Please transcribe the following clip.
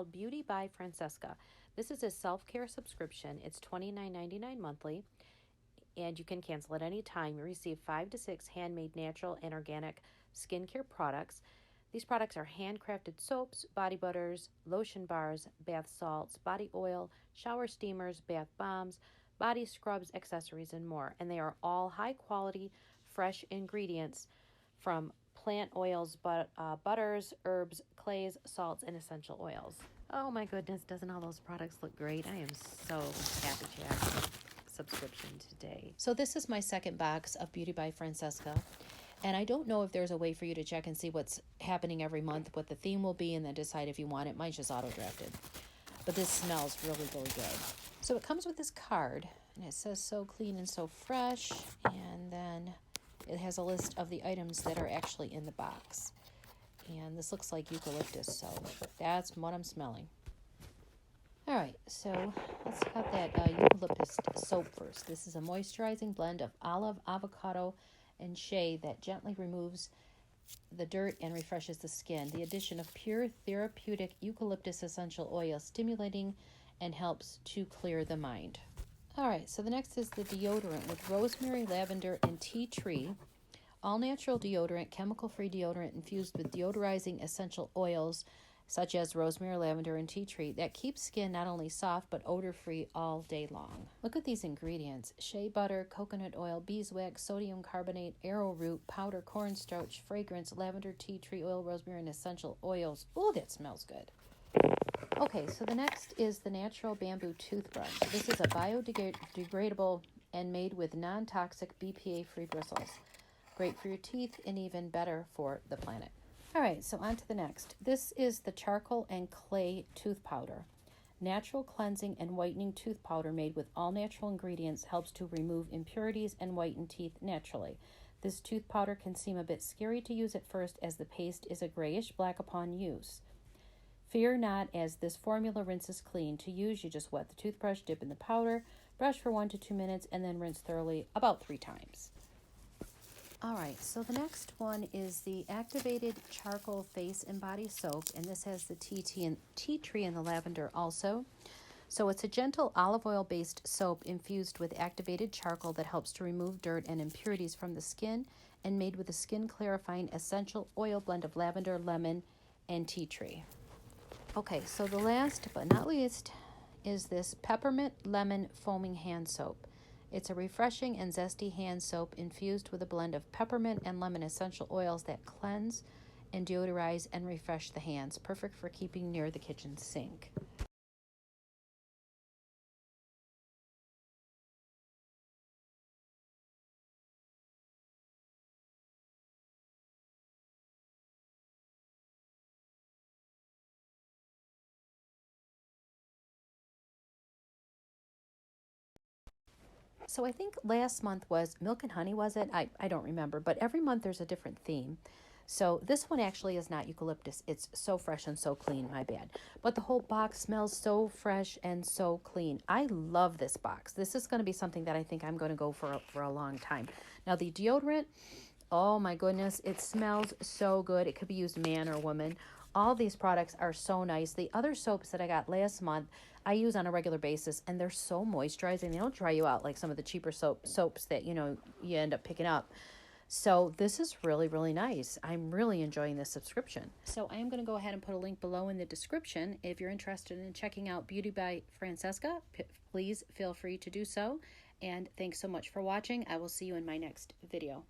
called Beauty by Francesca. This is a self-care subscription. It's $29.99 monthly, and you can cancel at any time. You receive 5 to 6 handmade, natural, and organic skincare products. These products are handcrafted soaps, body butters, lotion bars, bath salts, body oil, shower steamers, bath bombs, body scrubs, accessories, and more. And they are all high-quality, fresh ingredients from plant oils, butters, herbs, clays, salts, and essential oils. Oh my goodness, doesn't all those products look great? I am so happy to have a subscription today. So this is my second box of Beauty by Francesca. And I don't know if there's a way for you to check and see what's happening every month, what the theme will be, and then decide if you want it. Mine's just auto-drafted. But this smells really, really good. So it comes with this card, and it says so clean and so fresh. And then it has a list of the items that are actually in the box. And this looks like eucalyptus soap. That's what I'm smelling. All right, so let's check out that eucalyptus soap first. This is a moisturizing blend of olive, avocado, and shea that gently removes the dirt and refreshes the skin. The addition of pure therapeutic eucalyptus essential oil stimulating and helps to clear the mind. All right, so the next is the deodorant with rosemary, lavender, and tea tree. All natural deodorant, chemical-free deodorant infused with deodorizing essential oils such as rosemary, lavender, and tea tree that keeps skin not only soft but odor-free all day long. Look at these ingredients: shea butter, coconut oil, beeswax, sodium carbonate, arrowroot, powder, cornstarch, fragrance, lavender, tea tree oil, rosemary, and essential oils. Oh, that smells good. Okay, so the next is the natural bamboo toothbrush. This is a biodegradable and made with non-toxic BPA-free bristles. Great for your teeth and even better for the planet. All right, so on to the next. This is the charcoal and clay tooth powder. Natural cleansing and whitening tooth powder made with all natural ingredients helps to remove impurities and whiten teeth naturally. This tooth powder can seem a bit scary to use at first as the paste is a grayish black upon use. Fear not, as this formula rinses clean. To use, you just wet the toothbrush, dip in the powder, brush for 1 to 2 minutes, and then rinse thoroughly about 3 times. All right, so the next one is the activated charcoal face and body soap, and this has the tea tree and the lavender also. So it's a gentle olive oil based soap infused with activated charcoal that helps to remove dirt and impurities from the skin, and made with a skin clarifying essential oil blend of lavender, lemon, and tea tree. Okay, so the last but not least is this peppermint lemon foaming hand soap. It's a refreshing and zesty hand soap infused with a blend of peppermint and lemon essential oils that cleanse and deodorize and refresh the hands. Perfect for keeping near the kitchen sink. So I think last month was milk and honey, was it? I don't remember, but every month there's a different theme. So this one actually is not eucalyptus. It's so fresh and so clean, my bad. But the whole box smells so fresh and so clean. I love this box. This is going to be something that I think I'm going to go for a long time. Now the deodorant, oh my goodness, it smells so good. It could be used man or woman. All these products are so nice. The other soaps that I got last month, I use on a regular basis, and they're so moisturizing. They don't dry you out like some of the cheaper soaps that, you end up picking up. So this is really, really nice. I'm really enjoying this subscription. So I am going to go ahead and put a link below in the description. If you're interested in checking out Beauty by Francesca, please feel free to do so. And thanks so much for watching. I will see you in my next video.